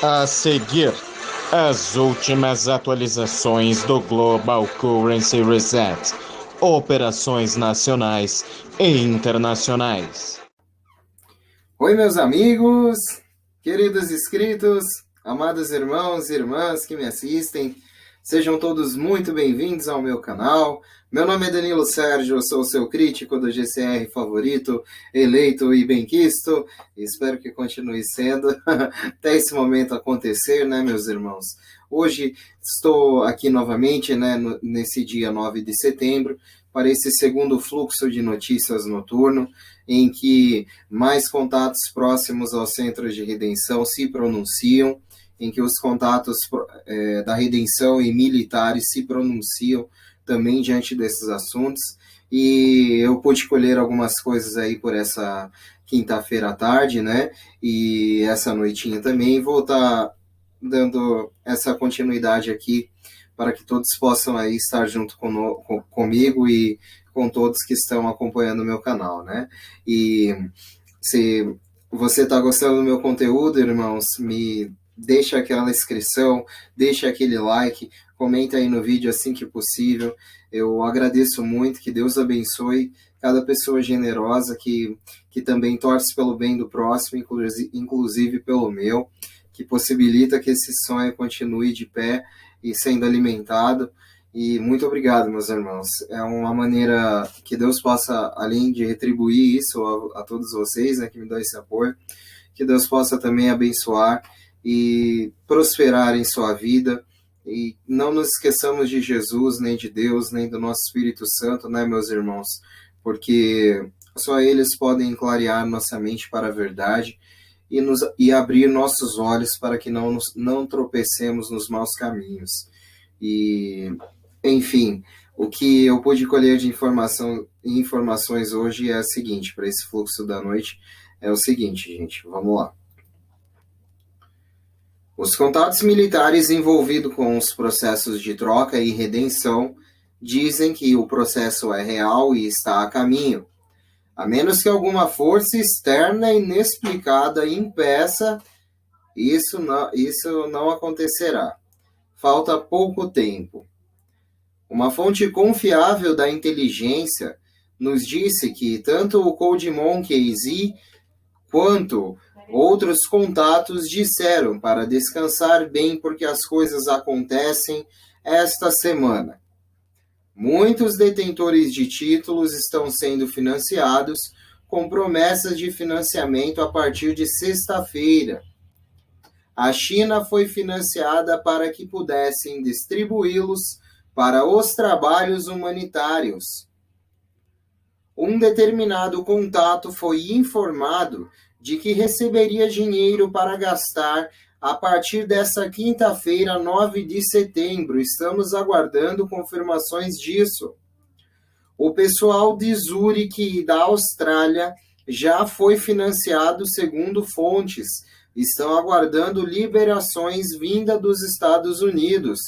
A seguir, as últimas atualizações do Global Currency Reset, operações nacionais e internacionais. Oi, meus amigos, queridos inscritos, amados irmãos e irmãs que me assistem, sejam todos muito bem-vindos ao meu canal. Meu nome é Danilo Sérgio, eu sou o seu crítico do GCR favorito, eleito e benquisto. Espero que continue sendo até esse momento acontecer, né, meus irmãos? Hoje estou aqui novamente, né, nesse dia 9 de setembro, para esse segundo fluxo de notícias noturno, em que mais contatos próximos aos centros de redenção se pronunciam, em que os contatos da redenção e militares se pronunciam também diante desses assuntos, e eu pude colher algumas coisas aí por essa quinta-feira à tarde, né, e essa noitinha também, vou estar dando essa continuidade aqui, para que todos possam aí estar junto comigo e com todos que estão acompanhando o meu canal, né? E se você está gostando do meu conteúdo, irmãos, me deixa aquela inscrição, deixa aquele like, comenta aí no vídeo assim que possível. Eu agradeço muito, que Deus abençoe cada pessoa generosa que também torce pelo bem do próximo, inclusive pelo meu, que possibilita que esse sonho continue de pé e sendo alimentado. E muito obrigado, meus irmãos. É uma maneira que Deus possa, além de retribuir isso a todos vocês, né, que me dão esse apoio, que Deus possa também abençoar e prosperar em sua vida. E não nos esqueçamos de Jesus, nem de Deus, nem do nosso Espírito Santo, né, meus irmãos? Porque só eles podem clarear nossa mente para a verdade e abrir nossos olhos para que não tropecemos nos maus caminhos. E, enfim, o que eu pude colher de informações hoje é o seguinte, para esse fluxo da noite, é o seguinte, gente, vamos lá. Os contatos militares envolvidos com os processos de troca e redenção dizem que o processo é real e está a caminho, a menos que alguma força externa inexplicada impeça, isso não acontecerá. Falta pouco tempo. Uma fonte confiável da inteligência nos disse que tanto o Code Monkeys quanto outros contatos disseram para descansar bem porque as coisas acontecem esta semana. Muitos detentores de títulos estão sendo financiados com promessas de financiamento a partir de sexta-feira. A China foi financiada para que pudessem distribuí-los para os trabalhos humanitários. Um determinado contato foi informado de que receberia dinheiro para gastar a partir dessa quinta-feira, 9 de setembro. Estamos aguardando confirmações disso. O pessoal de Zurique, da Austrália, já foi financiado segundo fontes. Estão aguardando liberações vinda dos Estados Unidos.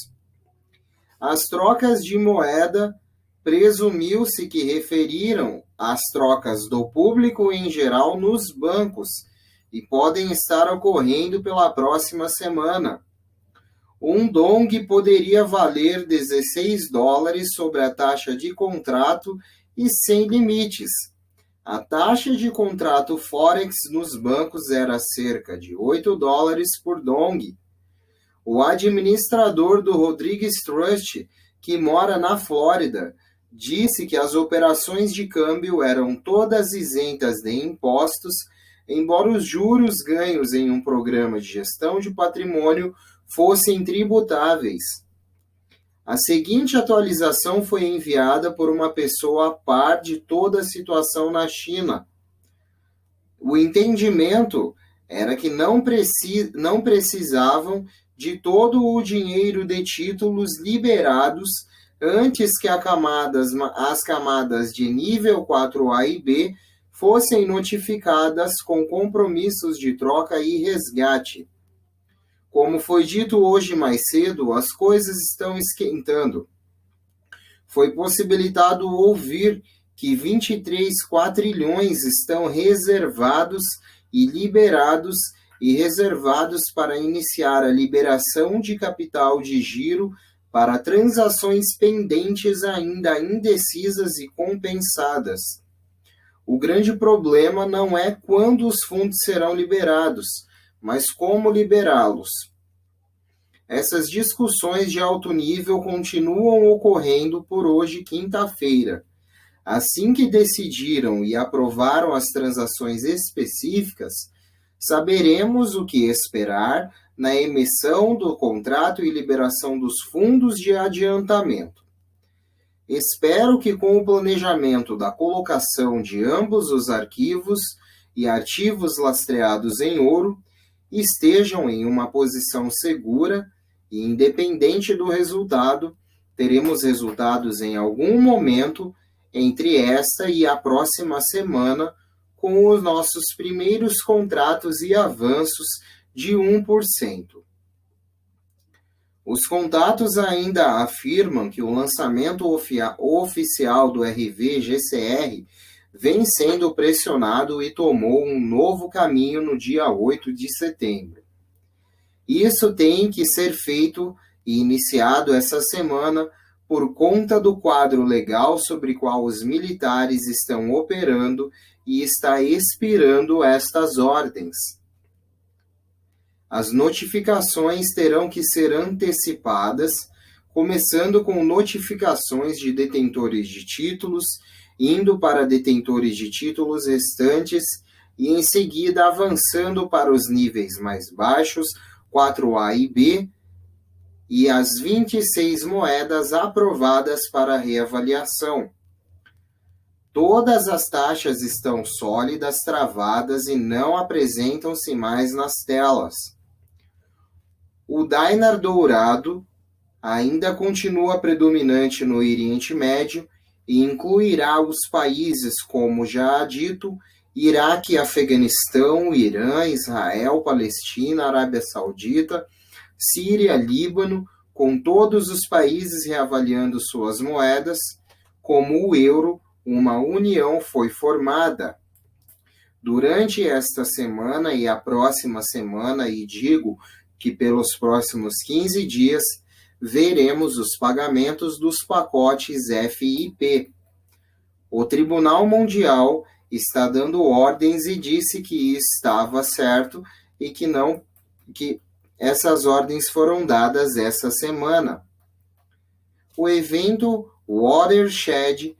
As trocas de moeda presumiu-se que referiram às trocas do público em geral nos bancos e podem estar ocorrendo pela próxima semana. Um dong poderia valer $16 sobre a taxa de contrato e sem limites. A taxa de contrato Forex nos bancos era cerca de $8 por dong. O administrador do Rodrigues Trust, que mora na Flórida, disse que as operações de câmbio eram todas isentas de impostos, embora os juros ganhos em um programa de gestão de patrimônio fossem tributáveis. A seguinte atualização foi enviada por uma pessoa a par de toda a situação na China. O entendimento era que não precisavam de todo o dinheiro de títulos liberados antes que as camadas de nível 4A e B fossem notificadas com compromissos de troca e resgate. Como foi dito hoje mais cedo, as coisas estão esquentando. Foi possibilitado ouvir que 23 quatrilhões estão reservados e liberados e reservados para iniciar a liberação de capital de giro para transações pendentes ainda indecisas e compensadas. O grande problema não é quando os fundos serão liberados, mas como liberá-los. Essas discussões de alto nível continuam ocorrendo por hoje, quinta-feira. Assim que decidiram e aprovaram as transações específicas, saberemos o que esperar na emissão do contrato e liberação dos fundos de adiantamento. Espero que com o planejamento da colocação de ambos os arquivos e arquivos lastreados em ouro, estejam em uma posição segura e independente do resultado, teremos resultados em algum momento entre esta e a próxima semana com os nossos primeiros contratos e avanços de 1%. Os contatos ainda afirmam que o lançamento oficial do RV-GCR vem sendo pressionado e tomou um novo caminho no dia 8 de setembro. Isso tem que ser feito e iniciado essa semana por conta do quadro legal sobre o qual os militares estão operando e está expirando estas ordens. As notificações terão que ser antecipadas, começando com notificações de detentores de títulos, indo para detentores de títulos restantes e em seguida avançando para os níveis mais baixos, 4A e B, e as 26 moedas aprovadas para reavaliação. Todas as taxas estão sólidas, travadas e não apresentam-se mais nas telas. O Dinar dourado ainda continua predominante no Oriente Médio e incluirá os países, como já dito, Iraque, Afeganistão, Irã, Israel, Palestina, Arábia Saudita, Síria, Líbano, com todos os países reavaliando suas moedas, como o euro, uma união foi formada. Durante esta semana e a próxima semana, e digo que pelos próximos 15 dias, veremos os pagamentos dos pacotes FIP. O Tribunal Mundial está dando ordens e disse que estava certo e que essas ordens foram dadas essa semana. O evento Watershed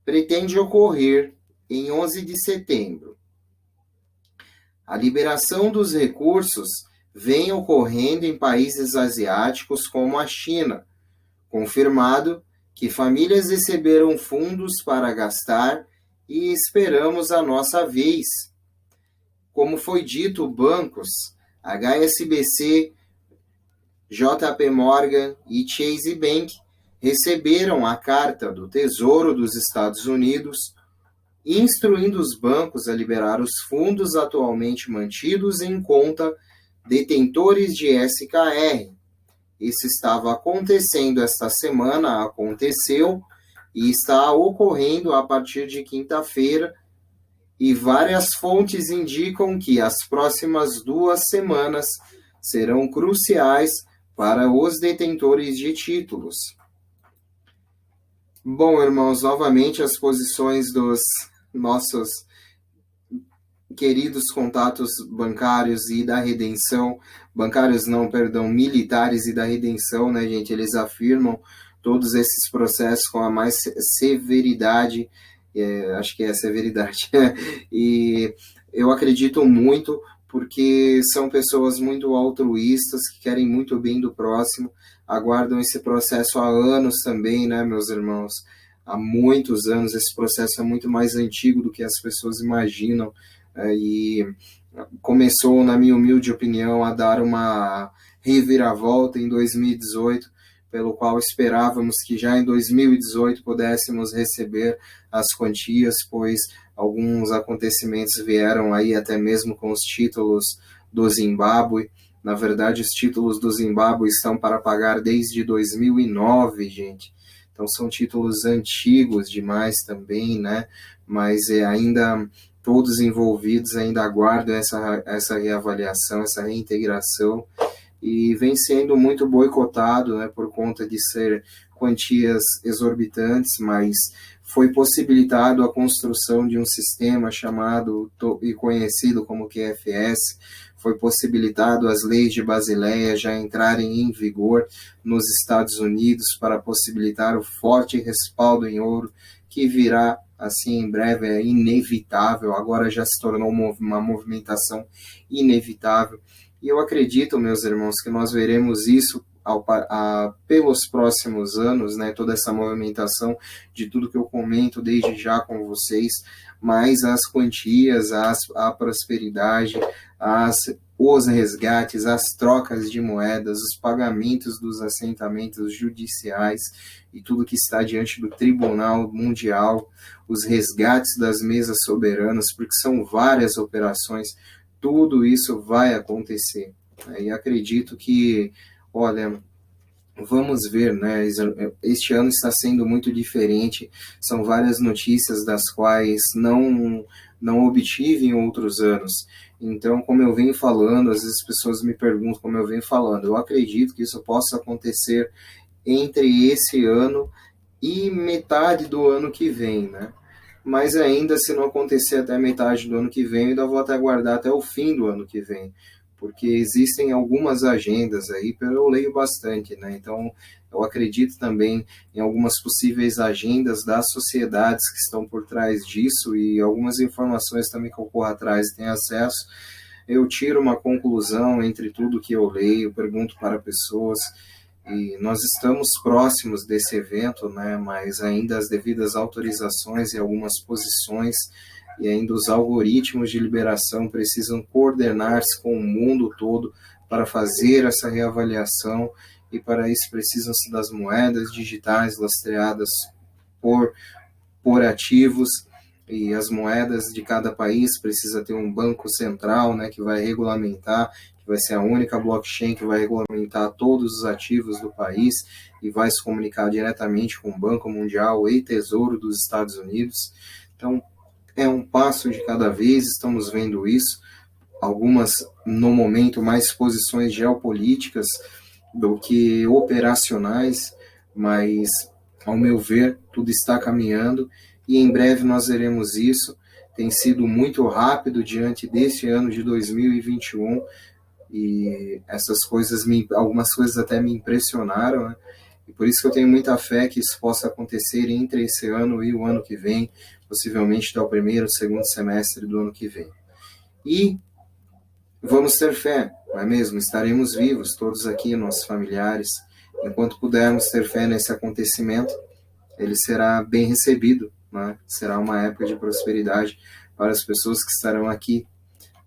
pretende ocorrer em 11 de setembro. A liberação dos recursos vem ocorrendo em países asiáticos como a China, confirmado que famílias receberam fundos para gastar e esperamos a nossa vez. Como foi dito, bancos, HSBC, JP Morgan e Chase Bank receberam a carta do Tesouro dos Estados Unidos, instruindo os bancos a liberar os fundos atualmente mantidos em conta detentores de SKR. Isso estava acontecendo esta semana, aconteceu e está ocorrendo a partir de quinta-feira, e várias fontes indicam que as próximas 2 semanas serão cruciais para os detentores de títulos. Bom, irmãos, novamente as posições dos nossos queridos contatos bancários e da redenção, militares e da redenção, né, gente? Eles afirmam todos esses processos com a mais severidade, acho que é severidade, e eu acredito muito, porque são pessoas muito altruístas, que querem muito bem do próximo, aguardam esse processo há anos também, né, meus irmãos? Há muitos anos, esse processo é muito mais antigo do que as pessoas imaginam, e começou, na minha humilde opinião, a dar uma reviravolta em 2018, pelo qual esperávamos que já em 2018 pudéssemos receber as quantias, pois alguns acontecimentos vieram aí até mesmo com os títulos do Zimbábue. Na verdade, os títulos do Zimbábue estão para pagar desde 2009, gente. Então são títulos antigos demais também, né? Mas ainda todos envolvidos ainda aguardam essa reavaliação, essa reintegração, e vem sendo muito boicotado, né, por conta de ser quantias exorbitantes, mas foi possibilitado a construção de um sistema chamado e conhecido como QFS, foi possibilitado as leis de Basileia já entrarem em vigor nos Estados Unidos para possibilitar o forte respaldo em ouro que virá assim em breve, é inevitável, agora já se tornou uma movimentação inevitável. E eu acredito, meus irmãos, que nós veremos isso pelos próximos anos, né, toda essa movimentação de tudo que eu comento desde já com vocês, mas as quantias, a prosperidade, os resgates, as trocas de moedas, os pagamentos dos assentamentos judiciais e tudo que está diante do Tribunal Mundial, os resgates das mesas soberanas, porque são várias operações, tudo isso vai acontecer. E acredito que, olha, vamos ver, né? Este ano está sendo muito diferente, são várias notícias das quais não obtive em outros anos. Então, como eu venho falando, às vezes as pessoas me perguntam como eu venho falando, eu acredito que isso possa acontecer entre esse ano e metade do ano que vem, né? Mas ainda, se não acontecer até metade do ano que vem, eu ainda vou até aguardar até o fim do ano que vem, porque existem algumas agendas aí, eu leio bastante, né? Então, eu acredito também em algumas possíveis agendas das sociedades que estão por trás disso e algumas informações também que eu corro atrás e tenho acesso. Eu tiro uma conclusão entre tudo que eu leio, pergunto para pessoas, e nós estamos próximos desse evento, né? Mas ainda as devidas autorizações e algumas posições e ainda os algoritmos de liberação precisam coordenar-se com o mundo todo para fazer essa reavaliação, e para isso precisam-se das moedas digitais lastreadas por ativos, e as moedas de cada país precisa ter um banco central, né, que vai regulamentar, que vai ser a única blockchain que vai regulamentar todos os ativos do país e vai se comunicar diretamente com o Banco Mundial e Tesouro dos Estados Unidos. Então, é um passo de cada vez, estamos vendo isso, algumas, no momento, mais posições geopolíticas do que operacionais, mas, ao meu ver, tudo está caminhando, e em breve nós veremos isso. Tem sido muito rápido diante deste ano de 2021, e essas coisas, algumas coisas até me impressionaram, né? E por isso que eu tenho muita fé que isso possa acontecer entre esse ano e o ano que vem, possivelmente até o primeiro, segundo semestre do ano que vem. E vamos ter fé, não é mesmo? Estaremos vivos, todos aqui, nossos familiares. Enquanto pudermos ter fé nesse acontecimento, ele será bem recebido, né? Será uma época de prosperidade para as pessoas que estarão aqui.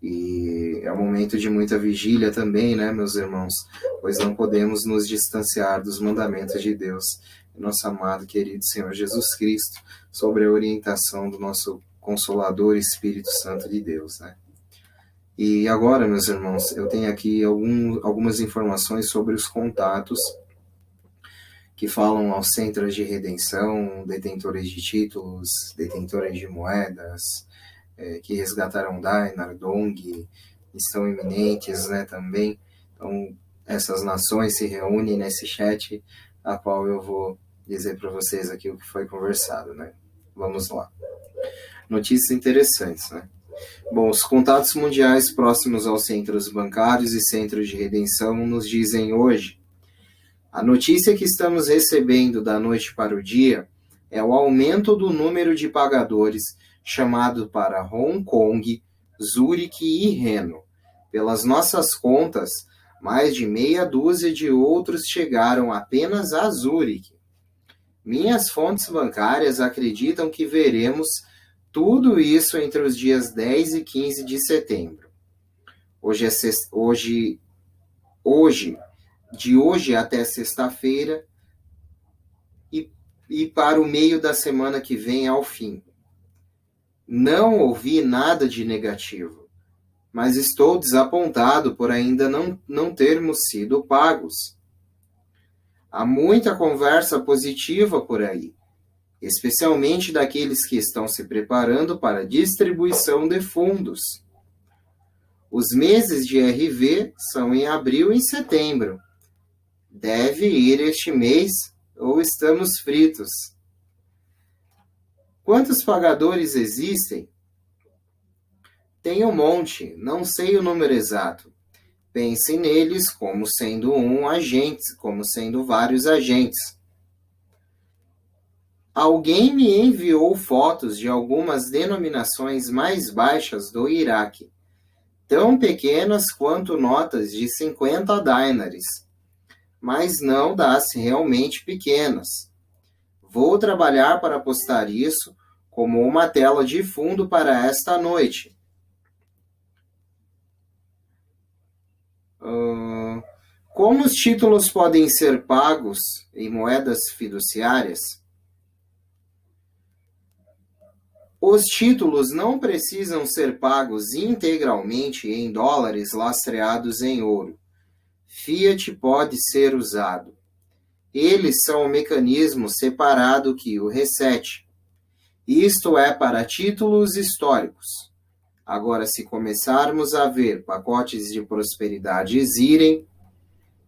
E é um momento de muita vigília também, né, meus irmãos? Pois não podemos nos distanciar dos mandamentos de Deus, nosso amado, querido Senhor Jesus Cristo, sobre a orientação do nosso Consolador Espírito Santo de Deus, né? E agora, meus irmãos, eu tenho aqui algumas informações sobre os contatos que falam aos centros de redenção, detentores de títulos, detentores de moedas, que resgataram Dainar, Dong, estão iminentes, né, também. Então, essas nações se reúnem nesse chat, a qual eu vou dizer para vocês aqui o que foi conversado, né? Vamos lá. Notícias interessantes, né? Bom, os contatos mundiais próximos aos centros bancários e centros de redenção nos dizem hoje: a notícia que estamos recebendo da noite para o dia é o aumento do número de pagadores chamado para Hong Kong, Zurique e Reno. Pelas nossas contas, mais de meia dúzia de outros chegaram apenas a Zurique. Minhas fontes bancárias acreditam que veremos tudo isso entre os dias 10 e 15 de setembro. De hoje até sexta-feira e para o meio da semana que vem ao fim. Não ouvi nada de negativo, mas estou desapontado por ainda não termos sido pagos. Há muita conversa positiva por aí, especialmente daqueles que estão se preparando para a distribuição de fundos. Os meses de RV são em abril e setembro. Deve ir este mês ou estamos fritos? Quantos pagadores existem? Tem um monte, não sei o número exato. Pense neles como sendo um agente, como sendo vários agentes. Alguém me enviou fotos de algumas denominações mais baixas do Iraque, tão pequenas quanto notas de 50 dinares, mas não das realmente pequenas. Vou trabalhar para postar isso como uma tela de fundo para esta noite. Como os títulos podem ser pagos em moedas fiduciárias? Os títulos não precisam ser pagos integralmente em dólares lastreados em ouro. Fiat pode ser usado. Eles são um mecanismo separado que o resete. Isto é para títulos históricos. Agora, se começarmos a ver pacotes de prosperidade irem,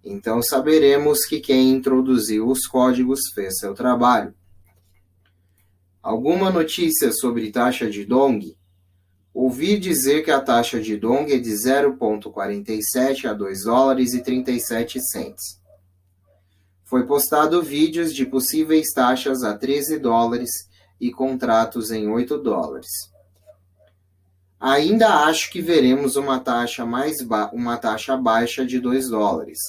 então saberemos que quem introduziu os códigos fez seu trabalho. Alguma notícia sobre taxa de Dong? Ouvi dizer que a taxa de Dong é de 0,47 a 2 dólares e 37 cents. Foi postado vídeos de possíveis taxas a 13 dólares e contratos em 8 dólares. Ainda acho que veremos uma taxa baixa de 2 dólares.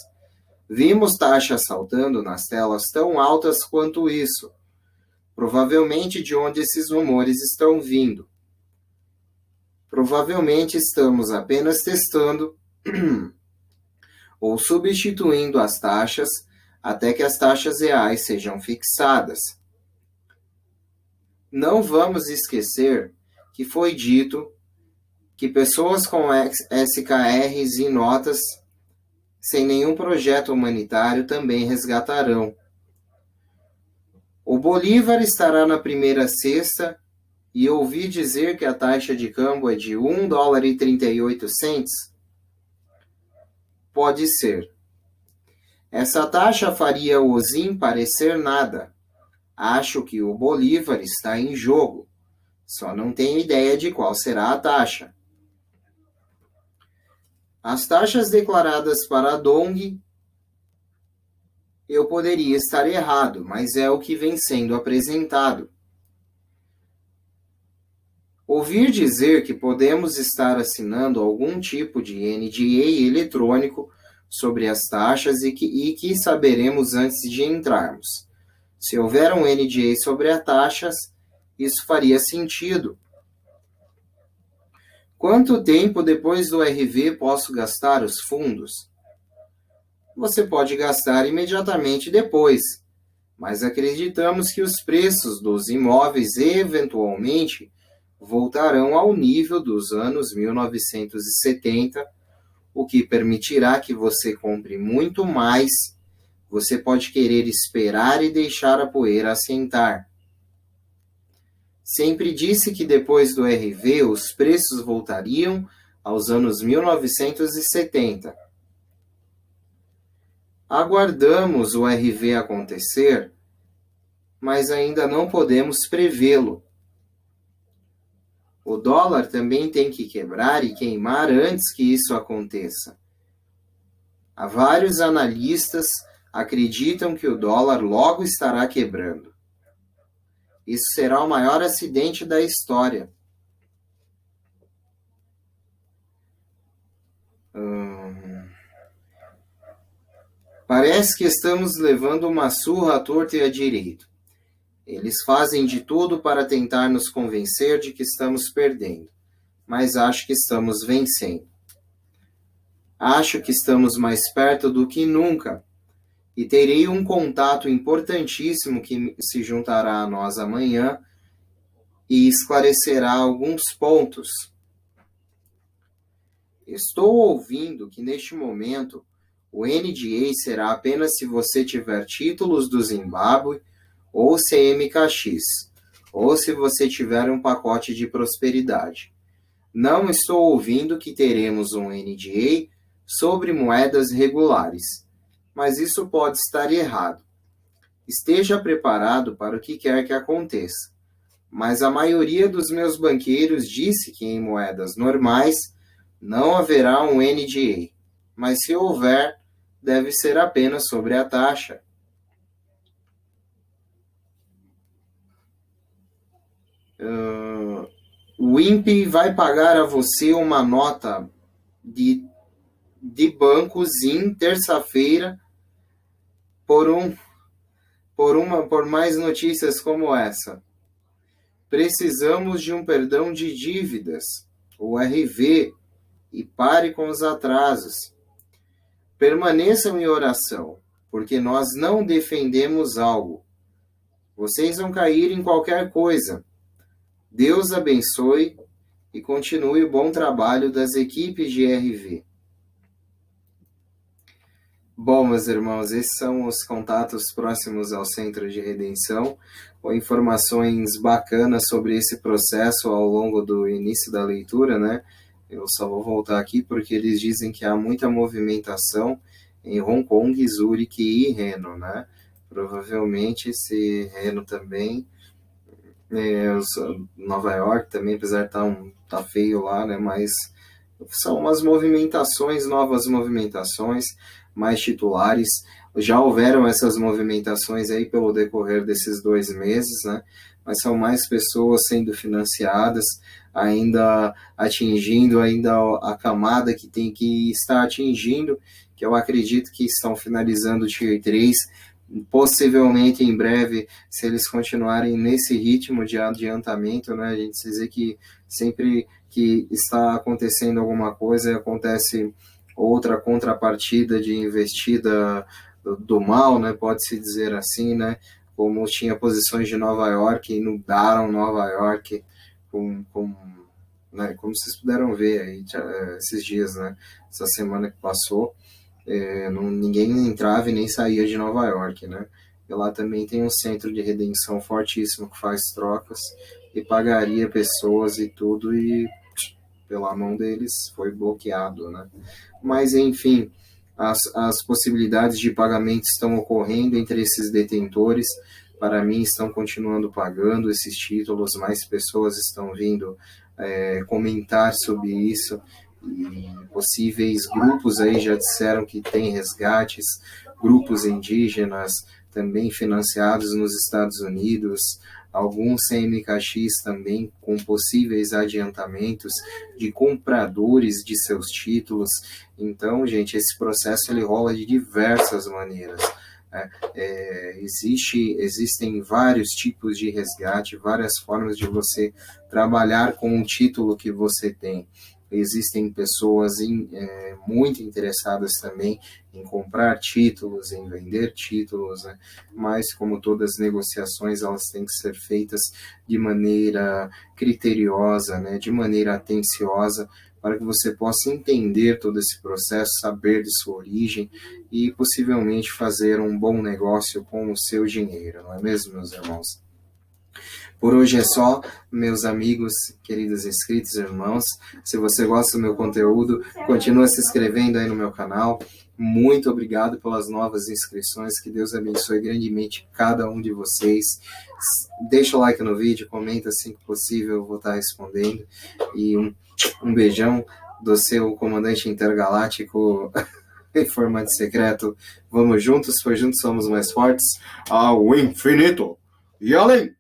Vimos taxas saltando nas telas tão altas quanto isso. Provavelmente de onde esses rumores estão vindo. Provavelmente estamos apenas testando ou substituindo as taxas até que as taxas reais sejam fixadas. Não vamos esquecer que foi dito que pessoas com SKRs e notas sem nenhum projeto humanitário também resgatarão. O Bolívar estará na primeira cesta e ouvi dizer que a taxa de câmbio é de 1 dólar e 38 cents. Pode ser. Essa taxa faria o ZIM parecer nada. Acho que o Bolívar está em jogo. Só não tenho ideia de qual será a taxa. As taxas declaradas para Dong, eu poderia estar errado, mas é o que vem sendo apresentado. Ouvir dizer que podemos estar assinando algum tipo de NDA eletrônico sobre as taxas e que saberemos antes de entrarmos. Se houver um NDA sobre as taxas, isso faria sentido. Quanto tempo depois do RV posso gastar os fundos? Você pode gastar imediatamente depois, mas acreditamos que os preços dos imóveis eventualmente voltarão ao nível dos anos 1970, o que permitirá que você compre muito mais. Você pode querer esperar e deixar a poeira assentar. Sempre disse que depois do RV os preços voltariam aos anos 1970. Aguardamos o RV acontecer, mas ainda não podemos prevê-lo. O dólar também tem que quebrar e queimar antes que isso aconteça. Há vários analistas acreditam que o dólar logo estará quebrando. Isso será o maior acidente da história. Parece que estamos levando uma surra à torta e à direita. Eles fazem de tudo para tentar nos convencer de que estamos perdendo, mas acho que estamos vencendo. Acho que estamos mais perto do que nunca, e terei um contato importantíssimo que se juntará a nós amanhã e esclarecerá alguns pontos. Estou ouvindo que neste momento o NDA será apenas se você tiver títulos do Zimbábue ou CMKX, ou se você tiver um pacote de prosperidade. Não estou ouvindo que teremos um NDA sobre moedas regulares, mas isso pode estar errado. Esteja preparado para o que quer que aconteça. Mas a maioria dos meus banqueiros disse que em moedas normais não haverá um NDA, mas se houver, deve ser apenas sobre a taxa. O INPE vai pagar a você uma nota de banco ZIM terça-feira por mais notícias como essa. Precisamos de um perdão de dívidas, o RV, e pare com os atrasos. Permaneçam em oração, porque nós não defendemos algo. Vocês vão cair em qualquer coisa. Deus abençoe e continue o bom trabalho das equipes de RV. Bom, meus irmãos, esses são os contatos próximos ao Centro de Redenção, com informações bacanas sobre esse processo ao longo do início da leitura, né? Eu só vou voltar aqui porque eles dizem que há muita movimentação em Hong Kong, Zurique e Reno, né? Provavelmente esse Reno também, Nova York também, apesar de tá feio lá, né? Mas são umas movimentações, novas movimentações, mais titulares. Já houveram essas movimentações aí pelo decorrer desses 2 meses, né? Mas são mais pessoas sendo financiadas, ainda atingindo a camada que tem que estar atingindo, que eu acredito que estão finalizando o Tier 3, possivelmente em breve, se eles continuarem nesse ritmo de adiantamento, né? A gente dizer que sempre que está acontecendo alguma coisa, acontece outra contrapartida de investida do mal, né? Pode-se dizer assim, né? Como tinha posições de Nova York e inundaram Nova York né? Como vocês puderam ver aí esses dias, né? Essa semana que passou, ninguém entrava e nem saía de Nova York, né? E lá também tem um centro de redenção fortíssimo que faz trocas e pagaria pessoas e tudo, e pela mão deles foi bloqueado, né? Mas, enfim, as possibilidades de pagamento estão ocorrendo entre esses detentores. Para mim, estão continuando pagando esses títulos, mais pessoas estão vindo comentar sobre isso, e possíveis grupos aí já disseram que tem resgates, grupos indígenas também financiados nos Estados Unidos, alguns CMKX também com possíveis adiantamentos de compradores de seus títulos. Então, gente, esse processo ele rola de diversas maneiras. Existem vários tipos de resgate, várias formas de você trabalhar com o título que você tem. Existem pessoas muito interessadas também em comprar títulos, em vender títulos, né? Mas, como todas as negociações, elas têm que ser feitas de maneira criteriosa, né? De maneira atenciosa, para que você possa entender todo esse processo, saber de sua origem e possivelmente fazer um bom negócio com o seu dinheiro, não é mesmo, meus irmãos? Por hoje é só, meus amigos, queridos inscritos, irmãos. Se você gosta do meu conteúdo, continua se inscrevendo aí no meu canal. Muito obrigado pelas novas inscrições. Que Deus abençoe grandemente cada um de vocês. Deixa o like no vídeo, comenta assim que possível, eu vou estar respondendo. E um beijão do seu comandante intergaláctico informante secreto. Vamos juntos, pois juntos somos mais fortes. Ao infinito e além!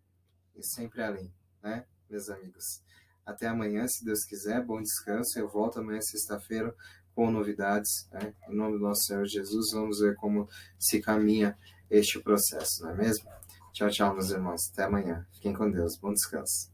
E sempre além, né, meus amigos? Até amanhã, se Deus quiser. Bom descanso. Eu volto amanhã, sexta-feira, com novidades, né? Em nome do nosso Senhor Jesus, vamos ver como se caminha este processo, não é mesmo? Tchau, tchau, meus irmãos. Até amanhã. Fiquem com Deus. Bom descanso.